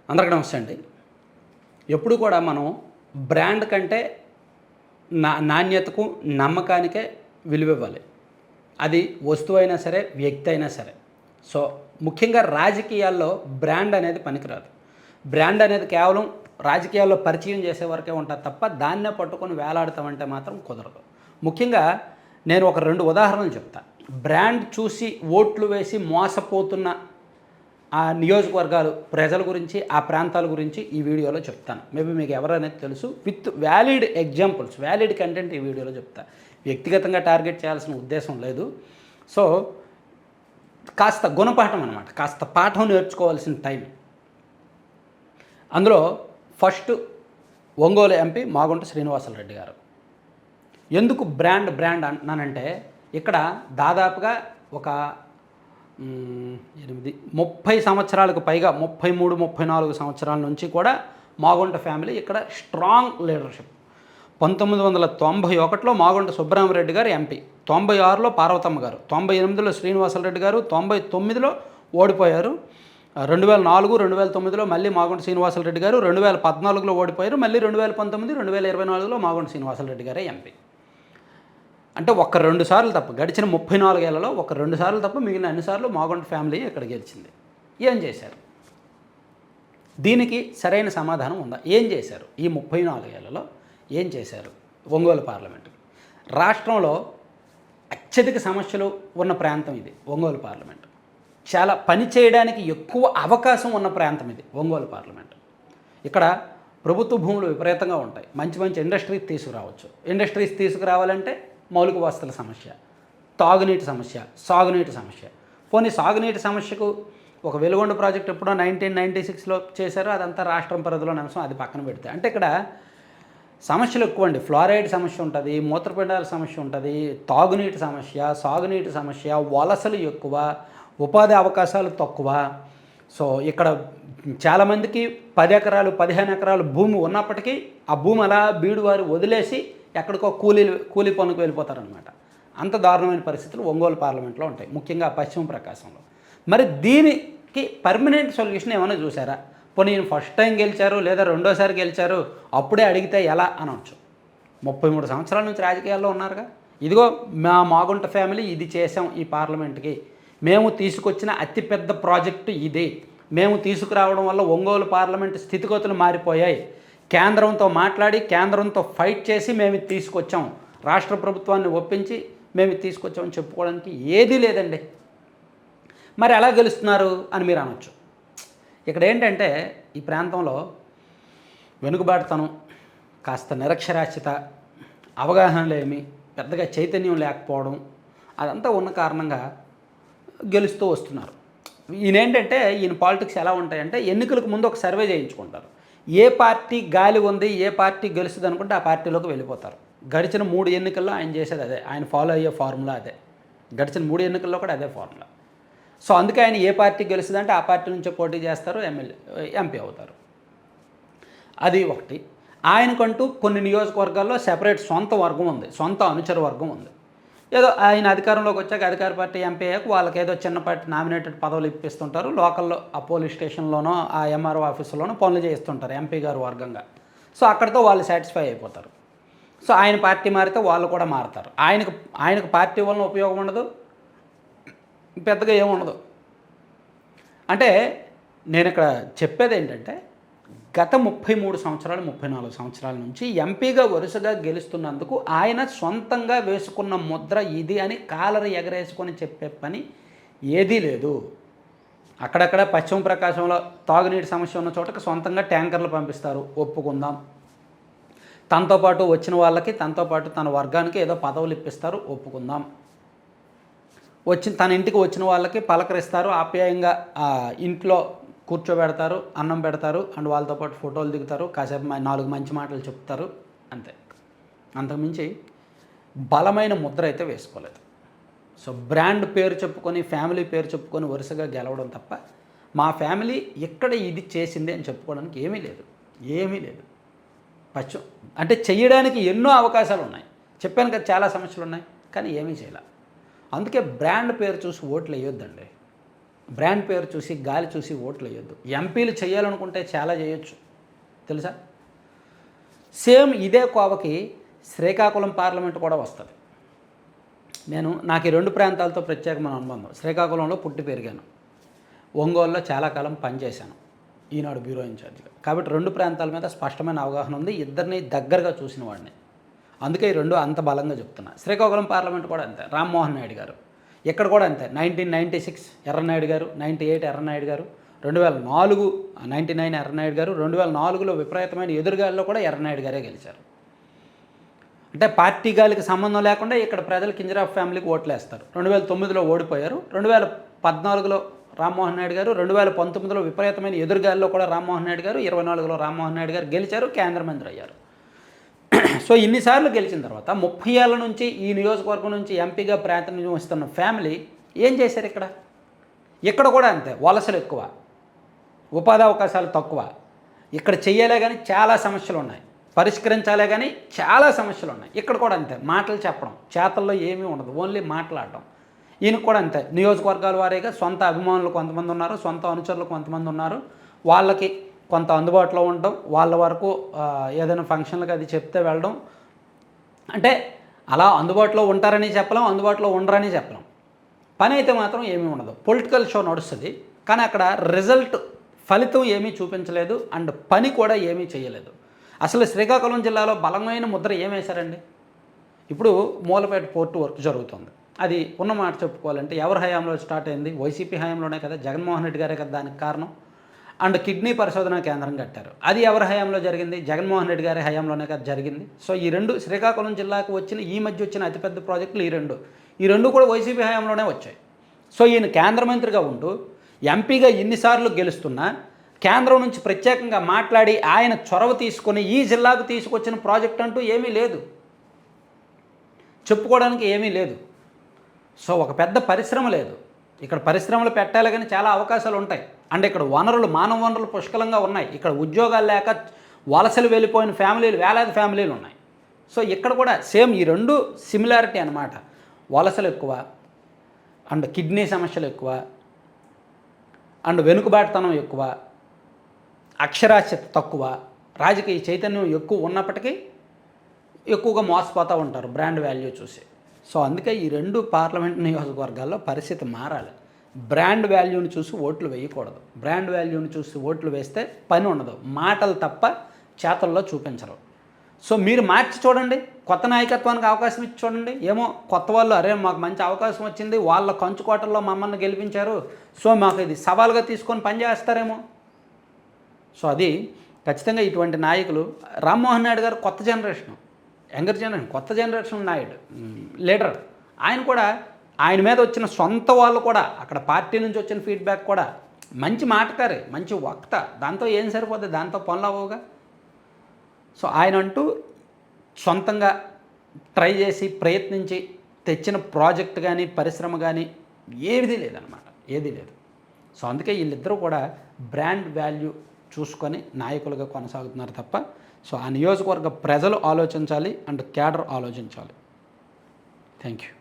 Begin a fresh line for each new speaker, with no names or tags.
అందరికీ నమస్తే అండి. ఎప్పుడు కూడా మనం బ్రాండ్ కంటే నాణ్యతకు, నమ్మకానికే విలువివ్వాలి. అది వస్తువైనా సరే, వ్యక్తి అయినా సరే. సో, ముఖ్యంగా రాజకీయాల్లో బ్రాండ్ అనేది పనికిరాదు. బ్రాండ్ అనేది కేవలం రాజకీయాల్లో పరిచయం చేసే వరకే ఉంటది తప్ప, దాన్నే పట్టుకొని వేలాడతామంటే మాత్రం కుదరదు. ముఖ్యంగా నేను ఒక 2 ఉదాహరణలు చెప్తా. బ్రాండ్ చూసి ఓట్లు వేసి మోసపోతున్న ఆ నియోజకవర్గాలు ప్రజల గురించి, ఆ ప్రాంతాల గురించి ఈ వీడియోలో చెప్తాను. మేబీ మీకు ఎవరనేది తెలుసు. With valid examples, valid content ఈ వీడియోలో చెప్తా. వ్యక్తిగతంగా టార్గెట్ చేయాల్సిన ఉద్దేశం లేదు. సో, కాస్త గుణపాఠం అనమాట, కాస్త పాఠం నేర్చుకోవాల్సిన టైం. అందులో ఫస్ట్ ఒంగోలు ఎంపీ మాగుంట శ్రీనివాసరెడ్డి గారు. ఎందుకు బ్రాండ్ అంటున్నానంటే, ఇక్కడ దాదాపుగా ఒక 30 సంవత్సరాలకు పైగా 33, 34 సంవత్సరాల నుంచి కూడా మాగుంట ఫ్యామిలీ ఇక్కడ స్ట్రాంగ్ లీడర్షిప్. 1991లో మాగుంట సుబ్బరామరెడ్డి గారు ఎంపీ, 96లో పార్వతమ్మ గారు, 98లో శ్రీనివాసరెడ్డి గారు, 99లో ఓడిపోయారు. 2004, 2009లో మళ్ళీ మాగుంట శ్రీనివాసరెడ్డి గారు, 2014లో ఓడిపోయారు. మళ్ళీ 2019, 2024లో మాగుంట శ్రీనివాసరెడ్డి గారే ఎంపీ. అంటే ఒక 2 సార్లు తప్ప, గడిచిన 34 ఏళ్లలో ఒక 2 సార్లు తప్ప మిగిలిన అన్ని సార్లు మాగుంట ఫ్యామిలీ ఇక్కడ గెలిచింది. ఏం చేశారు? దీనికి సరైన సమాధానం ఉందా? ఏం చేశారు? ఈ 34 ఏళ్లలో ఏం చేశారు? ఒంగోలు పార్లమెంటుకి, రాష్ట్రంలో అత్యధిక సమస్యలు ఉన్న ప్రాంతం ఇది. ఒంగోలు పార్లమెంటు చాలా పని చేయడానికి ఎక్కువ అవకాశం ఉన్న ప్రాంతం ఇది. ఒంగోలు పార్లమెంటు ఇక్కడ ప్రభుత్వ భూములు విపరీతంగా ఉంటాయి. మంచి మంచి ఇండస్ట్రీస్ తీసుకురావచ్చు. ఇండస్ట్రీస్ తీసుకురావాలంటే మౌలిక వసతుల సమస్య, తాగునీటి సమస్య, సాగునీటి సమస్య. పోనీ సాగునీటి సమస్యకు ఒక వెలుగొండ ప్రాజెక్ట్ ఎప్పుడో 1996లో చేశారు. అదంతా రాష్ట్రం పరిధిలోని అంశం, అది పక్కన పెడితే. అంటే ఇక్కడ సమస్యలు ఎక్కువ అండి. ఫ్లోరైడ్ సమస్య ఉంటుంది, మూత్రపిండాల సమస్య ఉంటుంది, తాగునీటి సమస్య, సాగునీటి సమస్య, వలసలు ఎక్కువ, ఉపాధి అవకాశాలు తక్కువ. సో ఇక్కడ చాలామందికి 10 ఎకరాలు 15 ఎకరాలు భూమి ఉన్నప్పటికీ ఆ భూమి అలా బీడువారి వదిలేసి ఎక్కడికో కూలీ పనులకు వెళ్ళిపోతారనమాట. అంత దారుణమైన పరిస్థితులు ఒంగోలు పార్లమెంట్లో ఉంటాయి, ముఖ్యంగా పశ్చిమ ప్రకాశంలో. మరి దీనికి పర్మనెంట్ సొల్యూషన్ ఏమైనా చూసారా? పోనీ నేను ఫస్ట్ టైం గెలిచారు లేదా రెండోసారి గెలిచారు, అప్పుడే అడిగితే ఎలా అనవచ్చు. 33 సంవత్సరాల నుంచి రాజకీయాల్లో ఉన్నారుగా. ఇదిగో మా మాగుంట ఫ్యామిలీ ఇది చేసాం ఈ పార్లమెంట్కి, మేము తీసుకొచ్చిన అతిపెద్ద ప్రాజెక్టు ఇది, మేము తీసుకురావడం వల్ల ఒంగోలు పార్లమెంటు స్థితిగతులు మారిపోయాయి, కేంద్రంతో మాట్లాడి కేంద్రంతో ఫైట్ చేసి మేము ఇది తీసుకొచ్చాం, రాష్ట్ర ప్రభుత్వాన్ని ఒప్పించి మేము ఇది తీసుకొచ్చామని చెప్పుకోవడానికి ఏదీ లేదండి. మరి ఎలా గెలుస్తున్నారు అని మీరు అనొచ్చు. ఇక్కడ ఏంటంటే ఈ ప్రాంతంలో వెనుకబాటుతనం, కాస్త నిరక్షరాస్యత, అవగాహన లేమి, పెద్దగా చైతన్యం లేకపోవడం, అదంతా ఉన్న కారణంగా గెలుస్తూ వస్తున్నారు. ఈయనేంటంటే ఈయన పాలిటిక్స్ ఎలా ఉంటాయంటే, ఎన్నికలకు ముందు ఒక సర్వే చేయించుకుంటారు. ఏ పార్టీ గాలి ఉంది, ఏ పార్టీ గెలుస్తుంది అనుకుంటే ఆ పార్టీలోకి వెళ్ళిపోతారు. గడిచిన 3 ఎన్నికల్లో ఆయన చేసేది అదే, ఆయన ఫాలో అయ్యే ఫార్ములా అదే. గడిచిన 3 ఎన్నికల్లో కూడా అదే ఫార్ములా. సో అందుకే ఆయన ఏ పార్టీ గెలుస్తుందంటే ఆ పార్టీ నుంచే పోటీ చేస్తారు, ఎంపీ అవుతారు. అది ఒకటి. ఆయనకంటూ కొన్ని నియోజకవర్గాల్లో సెపరేట్ సొంత వర్గం ఉంది, సొంత అనుచర వర్గం ఉంది. ఏదో ఆయన అధికారంలోకి వచ్చాక అధికార పార్టీ ఎంపీ అయ్యాక వాళ్ళకి ఏదో చిన్నపాటి నామినేటెడ్ పదవులు ఇప్పిస్తుంటారు. లోకల్లో ఆ పోలీస్ స్టేషన్లోనో ఆ ఎంఆర్ఓ ఆఫీసులోనో పనులు చేస్తుంటారు ఎంపీ గారు వర్గంగా. సో అక్కడితో వాళ్ళు సాటిస్ఫై అయిపోతారు. సో ఆయన పార్టీ మారితే వాళ్ళు కూడా మారుతారు. ఆయనకు పార్టీ వలన ఉపయోగం ఉండదు, పెద్దగా ఏముండదు. అంటే నేను ఇక్కడ చెప్పేది ఏంటంటే, గత 33 సంవత్సరాలు 34 సంవత్సరాల నుంచి ఎంపీగా వరుసగా గెలుస్తున్నందుకు ఆయన సొంతంగా వేసుకున్న ముద్ర ఇది అని కాలర్ ఎగరేసుకొని చెప్పే పని ఏదీ లేదు. అక్కడక్కడ పశ్చిమ ప్రకాశంలో తాగునీటి సమస్య ఉన్న చోటకి సొంతంగా ట్యాంకర్లు పంపిస్తారు, ఒప్పుకుందాం. తనతో పాటు వచ్చిన వాళ్ళకి, తనతో పాటు తన వర్గానికి ఏదో పదవులు ఇప్పిస్తారు, ఒప్పుకుందాం. తన ఇంటికి వచ్చిన వాళ్ళకి పలకరిస్తారు, ఆప్యాయంగా ఇంట్లో కూర్చోబెడతారు, అన్నం పెడతారు, అండ్ వాళ్ళతో పాటు ఫోటోలు దిగుతారు, కాసేపు 4 మంచి మాటలు చెప్తారు, అంతే. అంతకుమించి బలమైన ముద్ర అయితే వేసుకోలేదు. సో బ్రాండ్ పేరు చెప్పుకొని, ఫ్యామిలీ పేరు చెప్పుకొని వరుసగా గెలవడం తప్ప మా ఫ్యామిలీ ఎక్కడ ఇది చేసింది అని చెప్పుకోవడానికి ఏమీ లేదు. అంటే చేయడానికి ఎన్నో అవకాశాలు ఉన్నాయి. చెప్పాను కదా, చాలా సమస్యలు ఉన్నాయి, కానీ ఏమీ చేయాలి. అందుకే బ్రాండ్ పేరు చూసి ఓట్లు వేయొద్దండి. బ్రాండ్ పేరు చూసి గాలి చూసి ఓట్లు వేయొద్దు. ఎంపీలు చేయాలనుకుంటే చాలా చేయొచ్చు తెలుసా. సేమ్ ఇదే కోవకి శ్రీకాకుళం పార్లమెంట్ కూడా వస్తుంది. నాకు ఈ 2 ప్రాంతాలతో ప్రత్యేకమైన అనుబంధం. శ్రీకాకుళంలో పుట్టి పెరిగాను, ఒంగోలులో చాలా కాలం పనిచేశాను ఈనాడు బ్యూరో ఇన్ఛార్జిగా. కాబట్టి 2 ప్రాంతాల మీద స్పష్టమైన అవగాహన ఉంది, ఇద్దరిని దగ్గరగా చూసిన వాడిని. అందుకే ఈ 2 అంత బలంగా చెప్తున్నా. శ్రీకాకుళం పార్లమెంట్ కూడా అంతే, రామ్మోహన్ నాయుడు గారు. ఇక్కడ కూడా అంతే, 1996 ఎర్రనాయుడు గారు, 98 ఎర్రనాయుడు గారు, 2004 99 ఎర్రనాయుడు గారు, 2004లో విపరీతమైన ఎదురుగాలిలో కూడా ఎర్రనాయుడు గారే గెలిచారు. అంటే పార్టీ గాలికి సంబంధం లేకుండా ఇక్కడ ప్రజలు కింజరాఫ్ ఫ్యామిలీకి ఓట్లేస్తారు. 2009లో ఓడిపోయారు, 2014లో రామ్మోహన్ నాయుడు గారు, 2019లో విపరీతమైన ఎదురుగాలిలో కూడా రామ్మోహన్ నాయుడు గారు, 24లో రామ్మోహన్ నాయుడు గారు గెలిచారు, కేంద్ర మంత్రి అయ్యారు. సో ఇన్నిసార్లు గెలిచిన తర్వాత 30 ఏళ్ళ నుంచి ఈ నియోజకవర్గం నుంచి ఎంపీగా ప్రాతినిధ్యం వస్తున్న ఫ్యామిలీ ఏం చేశారు ఇక్కడ? ఇక్కడ కూడా అంతే, వలసలు ఎక్కువ, ఉపాధి అవకాశాలు తక్కువ. ఇక్కడ చెయ్యాలే కానీ చాలా సమస్యలు ఉన్నాయి, పరిష్కరించాలే కానీ చాలా సమస్యలు ఉన్నాయి. ఇక్కడ కూడా అంతే, మాటలు చెప్పడం, చేతల్లో ఏమీ ఉండదు, ఓన్లీ మాట్లాడడం. ఈయనకు కూడా అంతే, నియోజకవర్గాల వారీగా సొంత అభిమానులు కొంతమంది ఉన్నారు, సొంత అనుచరులు కొంతమంది ఉన్నారు. వాళ్ళకి కొంత అందుబాటులో ఉండడం, వాళ్ళ వరకు ఏదైనా ఫంక్షన్లకు అది చెప్తే వెళ్ళడం. అంటే అలా అందుబాటులో ఉంటారని చెప్పలేం, అందుబాటులో ఉండరని చెప్పలేం. పని అయితే మాత్రం ఏమీ ఉండదు. పొలిటికల్ షో నడుస్తుంది, కానీ అక్కడ రిజల్ట్ ఫలితం ఏమీ చూపించలేదు, అండ్ పని కూడా ఏమీ చేయలేదు. అసలు శ్రీకాకుళం జిల్లాలో బలమైన ముద్ర ఏమేశారండి? ఇప్పుడు మూలపేట పోర్టు వర్క్ జరుగుతుంది. అది ఉన్న మాట చెప్పుకోవాలంటే ఎవరి హయాంలో స్టార్ట్ అయింది? వైసీపీ హయాంలోనే కదా, జగన్మోహన్ రెడ్డి గారే కదా దానికి కారణం. అండ్ కిడ్నీ పరిశోధన కేంద్రం కట్టారు, అది ఎవరి హయాంలో జరిగింది? జగన్మోహన్ రెడ్డి గారి హయాంలోనే కదా జరిగింది. సో ఈ 2 శ్రీకాకుళం జిల్లాకు ఈ మధ్య వచ్చిన అతిపెద్ద ప్రాజెక్టులు ఈ రెండు కూడా వైసీపీ హయాంలోనే వచ్చాయి. సో ఈయన కేంద్ర మంత్రిగా ఉంటూ ఎంపీగా ఇన్నిసార్లు గెలుస్తున్నా కేంద్రం నుంచి ప్రత్యేకంగా మాట్లాడి ఆయన చొరవ తీసుకొని ఈ జిల్లాకు తీసుకొచ్చిన ప్రాజెక్ట్ అంటూ ఏమీ లేదు, చెప్పుకోవడానికి ఏమీ లేదు. సో ఒక పెద్ద పరిశ్రమ లేదు. ఇక్కడ పరిశ్రమలు పెట్టాలి కానీ చాలా అవకాశాలు ఉంటాయి. అండ్ ఇక్కడ మానవ వనరులు పుష్కలంగా ఉన్నాయి. ఇక్కడ ఉద్యోగాలు లేక వలసలు వెళ్ళిపోయిన ఫ్యామిలీలు, వేలాది ఫ్యామిలీలు ఉన్నాయి. సో ఇక్కడ కూడా సేమ్ ఈ 2 సిమిలారిటీ అనమాట. వలసలు ఎక్కువ, అండ్ కిడ్నీ సమస్యలు ఎక్కువ, అండ్ వెనుకబాటుతనం ఎక్కువ, అక్షరాస్యత తక్కువ, రాజకీయ చైతన్యం ఎక్కువ ఉన్నప్పటికీ ఎక్కువగా మోసపోతూ ఉంటారు బ్రాండ్ వాల్యూ చూసి. సో అందుకే ఈ 2 పార్లమెంట్ నియోజకవర్గాల్లో పరిస్థితి మారాలి. బ్రాండ్ వాల్యూని చూసి ఓట్లు వేయకూడదు. బ్రాండ్ వాల్యూని చూసి ఓట్లు వేస్తే పని ఉండదు, మాటలు తప్ప చేతల్లో చూపించరు. సో మీరు మార్చి చూడండి, కొత్త నాయకత్వానికి అవకాశం ఇచ్చి చూడండి. ఏమో కొత్త వాళ్ళు, అరే మాకు మంచి అవకాశం వచ్చింది, వాళ్ళ కంచుకోటల్లో మమ్మల్ని గెలిపించారు, సో మాకు ఇది సవాల్గా తీసుకొని పనిచేస్తారేమో. సో అది ఖచ్చితంగా ఇటువంటి నాయకులు. రామ్మోహన్ నాయుడు గారు కొత్త జనరేషను, యంగర్ జనరేషన్, కొత్త జనరేషన్ నాయుడు లీడర్. ఆయన కూడా, ఆయన మీద వచ్చిన సొంత వాళ్ళు కూడా, అక్కడ పార్టీ నుంచి వచ్చిన ఫీడ్బ్యాక్ కూడా, మంచి మాటకారి, మంచి వక్త, దాంతో ఏం సరిపోతుంది, దాంతో పనులు అవ్వవుగా. సో ఆయన అంటూ సొంతంగా ట్రై చేసి ప్రయత్నించి తెచ్చిన ప్రాజెక్ట్ కానీ పరిశ్రమ కానీ ఏది లేదనమాట, ఏది లేదు. సో అందుకే వీళ్ళిద్దరూ కూడా బ్రాండ్ వాల్యూ చూసుకొని నాయకులుగా కొనసాగుతున్నారు తప్ప, సో ఆ నియోజకవర్గ ప్రజలు ఆలోచించాలి అండ్ క్యాడర్ ఆలోచించాలి. Thank you.